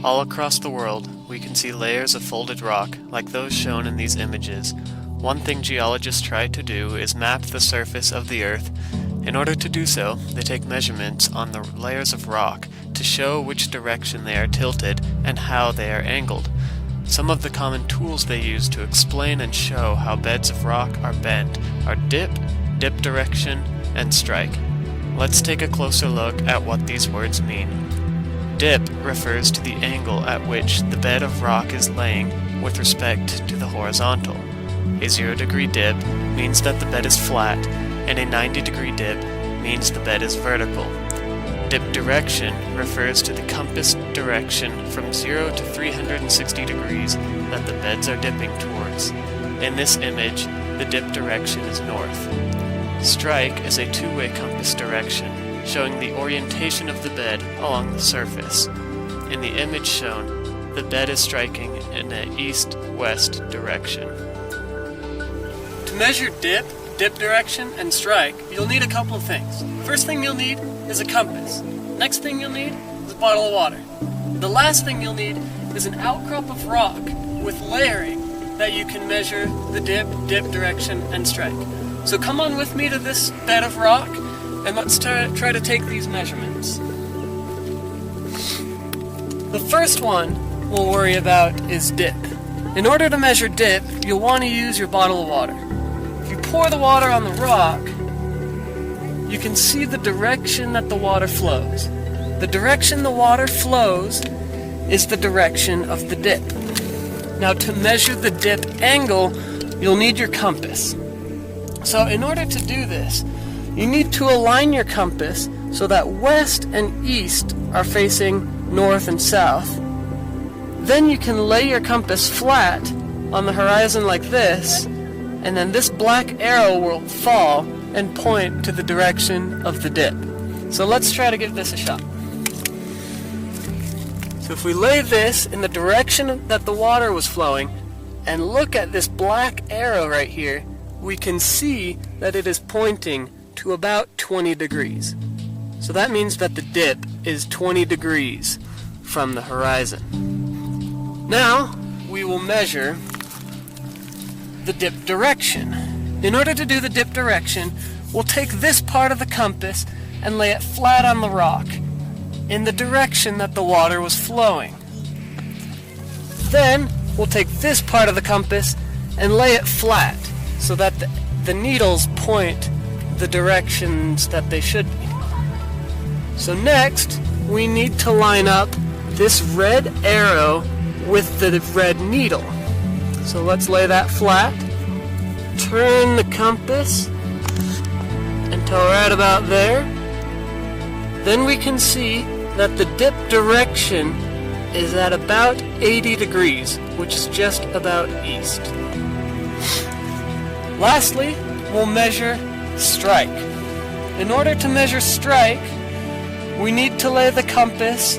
All across the world, we can see layers of folded rock like those shown in these images. One thing geologists try to do is map the surface of the Earth. In order to do so, they take measurements on the layers of rock to show which direction they are tilted and how they are angled. Some of the common tools they use to explain and show how beds of rock are bent are dip, dip direction, and strike. Let's take a closer look at what these words mean. Dip refers to the angle at which the bed of rock is laying with respect to the horizontal. A 0-degree dip means that the bed is flat, and a 90-degree dip means the bed is vertical. Dip direction refers to the compass direction from 0 to 360 degrees that the beds are dipping towards. In this image, the dip direction is north. Strike is a two-way compass direction, showing the orientation of the bed along the surface. In the image shown, the bed is striking in an east-west direction. To measure dip, dip direction, and strike, you'll need a couple of things. First thing you'll need is a compass. Next thing you'll need is a bottle of water. The last thing you'll need is an outcrop of rock with layering that you can measure the dip, dip direction, and strike. So come on with me to this bed of rock, and let's try to take these measurements. The first one we'll worry about is dip. In order to measure dip, you'll want to use your bottle of water. If you pour the water on the rock, you can see the direction that the water flows. The direction the water flows is the direction of the dip. Now, to measure the dip angle, you'll need your compass. So in order to do this, you need to align your compass so that west and east are facing north and south. Then you can lay your compass flat on the horizon like this, and then this black arrow will fall and point to the direction of the dip. So let's try to give this a shot. So if we lay this in the direction that the water was flowing and look at this black arrow right here, we can see that it is pointing to about 20 degrees. So that means that the dip is 20 degrees from the horizon. Now we will measure the dip direction. In order to do the dip direction, we'll take this part of the compass and lay it flat on the rock in the direction that the water was flowing. Then we'll take this part of the compass and lay it flat so that the needles point the directions that they should be. So next, we need to line up this red arrow with the red needle. So let's lay that flat, turn the compass until right about there. Then we can see that the dip direction is at about 80 degrees, which is just about east. Lastly, we'll measure strike. In order to measure strike, we need to lay the compass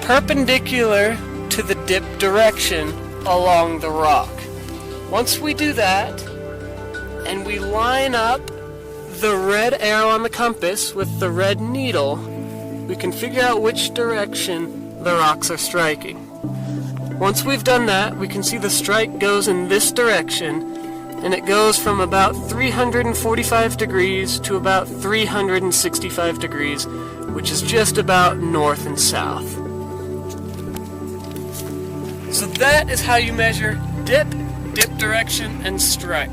perpendicular to the dip direction along the rock. Once we do that, and we line up the red arrow on the compass with the red needle, we can figure out which direction the rocks are striking. Once we've done that, we can see the strike goes in this direction, and it goes from about 345 degrees to about 365 degrees, which is just about north and south. So that is how you measure dip, dip direction, and strike.